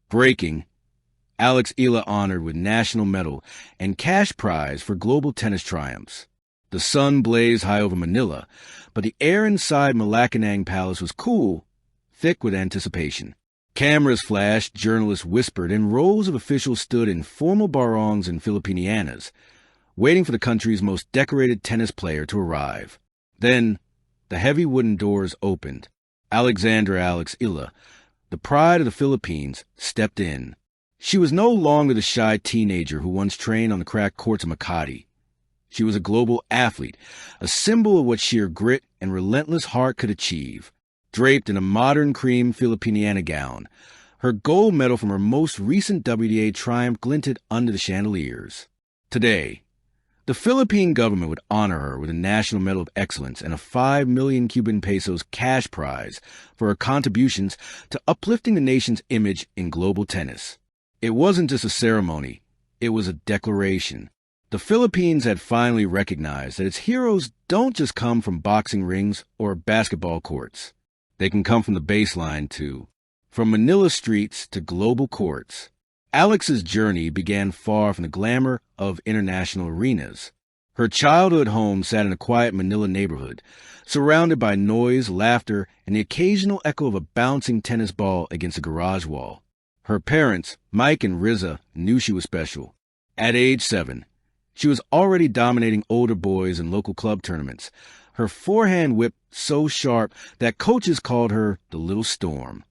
Breaking, Eala honored with national medal and cash prize for global tennis triumphs. The sun blazed high over Manila, but the air inside Malacanang Palace was cool, thick with anticipation. Cameras flashed, journalists whispered, and rows of officials stood in formal barongs and Filipinianas, waiting for the country's most decorated tennis player to arrive. Then, the heavy wooden doors opened. Alexandra Eala, the pride of the Philippines, stepped in. She was no longer the shy teenager who once trained on the cracked courts of Makati. She was a global athlete, a symbol of what sheer grit and relentless heart could achieve. Draped in a modern cream Filipiniana gown, her gold medal from her most recent WTA triumph glinted under the chandeliers. Today, the Philippine government would honor her with a National Medal of Excellence and a 5 million Cuban pesos cash prize for her contributions to uplifting the nation's image in global tennis. It wasn't just a ceremony, it was a declaration. The Philippines had finally recognized that its heroes don't just come from boxing rings or basketball courts. They can come from the baseline, too. From Manila streets to global courts. Alex's journey began far from the glamour of international arenas. Her childhood home sat in a quiet Manila neighborhood, surrounded by noise, laughter, and the occasional echo of a bouncing tennis ball against a garage wall. Her parents, Mike and Riza, knew she was special. At age 7, she was already dominating older boys in local club tournaments, her forehand whip so sharp that coaches called her the Little Storm.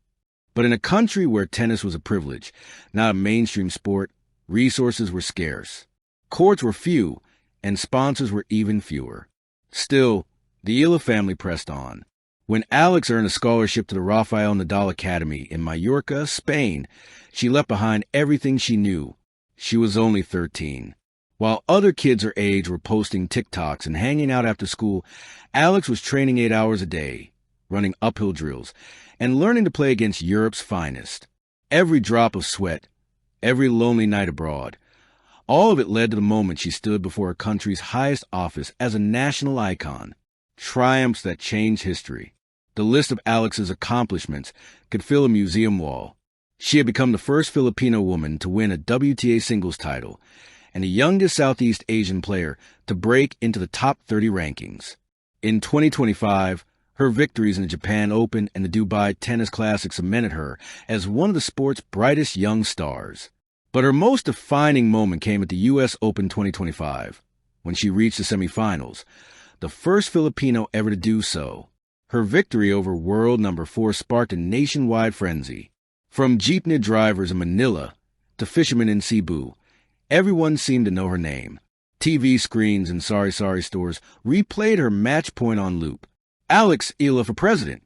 But in a country where tennis was a privilege, not a mainstream sport, resources were scarce. Courts were few, and sponsors were even fewer. Still, the Eala family pressed on. When Alex earned a scholarship to the Rafael Nadal Academy in Mallorca, Spain, she left behind everything she knew. She was only 13. While other kids her age were posting TikToks and hanging out after school, Alex was training 8 hours a day, running uphill drills, and learning to play against Europe's finest. Every drop of sweat, every lonely night abroad, all of it led to the moment she stood before her country's highest office as a national icon. Triumphs that changed history. The list of Alex's accomplishments could fill a museum wall. She had become the first Filipino woman to win a WTA singles title, and the youngest Southeast Asian player to break into the top 30 rankings. In 2025, her victories in the Japan Open and the Dubai Tennis Classic cemented her as one of the sport's brightest young stars. But her most defining moment came at the U.S. Open 2025, when she reached the semifinals, the first Filipino ever to do so. Her victory over world number 4 sparked a nationwide frenzy. From jeepney drivers in Manila to fishermen in Cebu, everyone seemed to know her name. TV screens in sari-sari stores replayed her match point on loop. Alex Eala for president.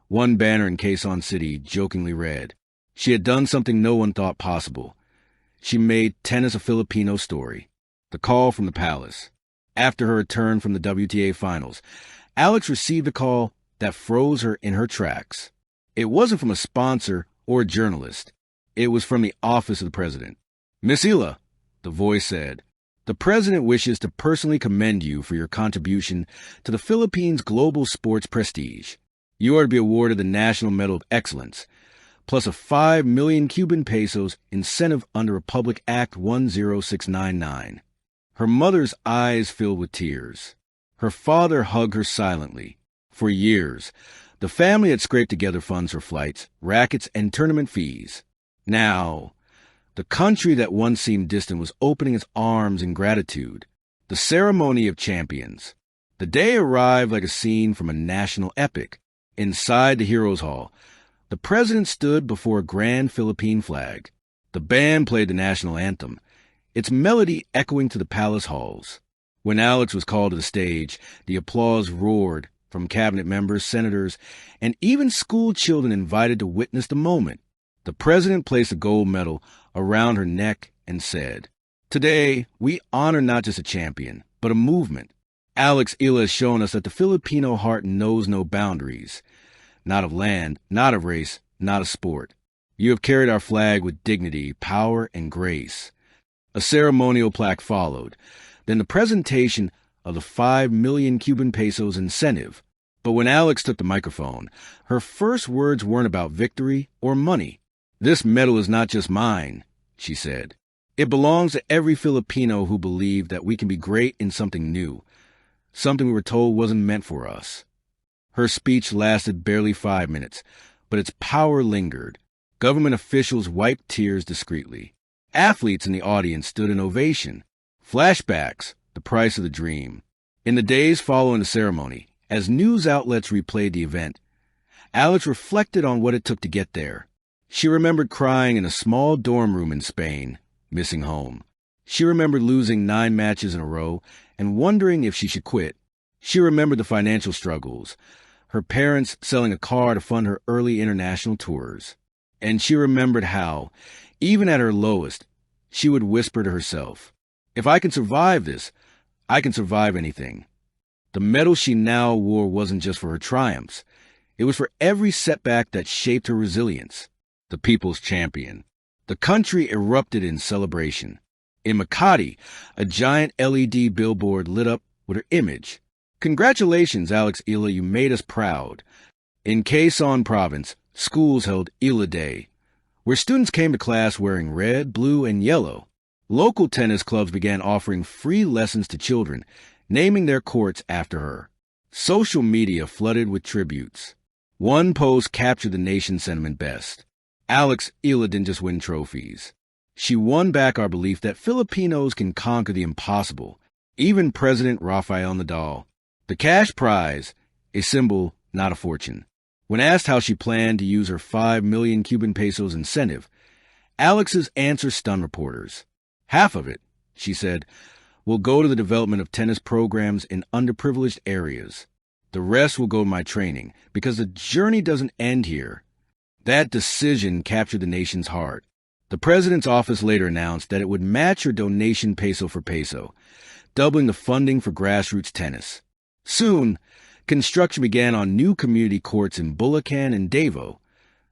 One banner in Quezon City jokingly read, she had done something no one thought possible. She made tennis a Filipino story. The call from the palace. After her return from the WTA finals, Alex received a call that froze her in her tracks. It wasn't from a sponsor or a journalist. It was from the office of the president. Miss Eala, the voice said, the president wishes to personally commend you for your contribution to the Philippines' global sports prestige. You are to be awarded the National Medal of Excellence, plus a 5 million Cuban pesos incentive under Republic Act 10699. Her mother's eyes filled with tears. Her father hugged her silently. For years, the family had scraped together funds for flights, rackets, and tournament fees. Now, the country that once seemed distant was opening its arms in gratitude. The ceremony of champions. The day arrived like a scene from a national epic. Inside the Heroes Hall, the president stood before a grand Philippine flag. The band played the national anthem, its melody echoing to the palace halls. When Alex was called to the stage, the applause roared from cabinet members, senators, and even school children invited to witness the moment. The president placed a gold medal around her neck and said, today, we honor not just a champion, but a movement. Alex Eala has shown us that the Filipino heart knows no boundaries. Not of land, not of race, not of sport. You have carried our flag with dignity, power, and grace. A ceremonial plaque followed, then the presentation of the 5 million Cuban pesos incentive. But when Alex took the microphone, her first words weren't about victory or money. "This medal is not just mine," she said. "It belongs to every Filipino who believed that we can be great in something new, something we were told wasn't meant for us." Her speech lasted barely 5 minutes, but its power lingered. Government officials wiped tears discreetly. Athletes in the audience stood in ovation. Flashbacks, the price of the dream. In the days following the ceremony, as news outlets replayed the event, Alex reflected on what it took to get there. She remembered crying in a small dorm room in Spain, missing home. She remembered losing 9 matches in a row and wondering if she should quit. She remembered the financial struggles, her parents selling a car to fund her early international tours. And she remembered how, even at her lowest, she would whisper to herself, "If I can survive this, I can survive anything." The medal she now wore wasn't just for her triumphs. It was for every setback that shaped her resilience. The people's champion. The country erupted in celebration. In Makati, a giant LED billboard lit up with her image. "Congratulations, Alex Eala, you made us proud." In Quezon Province, schools held Eala Day, where students came to class wearing red, blue, and yellow. Local tennis clubs began offering free lessons to children, naming their courts after her. Social media flooded with tributes. One post captured the nation's sentiment best. "Alex Eala didn't just win trophies. She won back our belief that Filipinos can conquer the impossible." Even President Rafael Nadal. The cash prize, a symbol, not a fortune. When asked how she planned to use her 5 million Cuban pesos incentive, Alex's answer stunned reporters. "Half of it," she said, "will go to the development of tennis programs in underprivileged areas. The rest will go to my training, because the journey doesn't end here." That decision captured the nation's heart. The president's office later announced that it would match her donation peso for peso, doubling the funding for grassroots tennis. Soon, construction began on new community courts in Bulacan and Davao,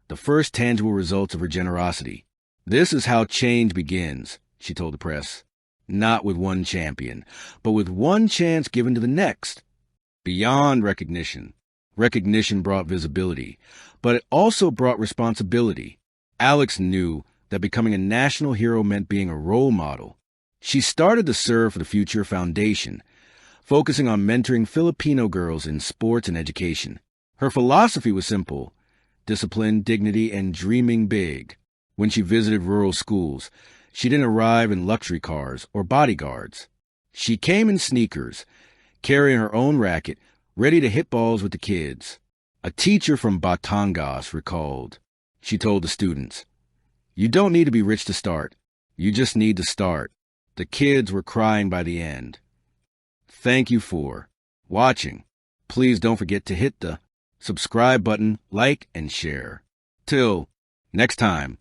the first tangible results of her generosity. "This is how change begins," she told the press. "Not with one champion, but with one chance given to the next." Beyond recognition. Recognition brought visibility, but it also brought responsibility. Alex knew that becoming a national hero meant being a role model. She started the Serve for the Future Foundation, focusing on mentoring Filipino girls in sports and education. Her philosophy was simple: discipline, dignity, and dreaming big. When she visited rural schools, she didn't arrive in luxury cars or bodyguards. She came in sneakers, carrying her own racket, ready to hit balls with the kids. A teacher from Batangas recalled. She told the students, "You don't need to be rich to start. You just need to start." The kids were crying by the end. Thank you for watching. Please don't forget to hit the subscribe button, like, and share. Till next time.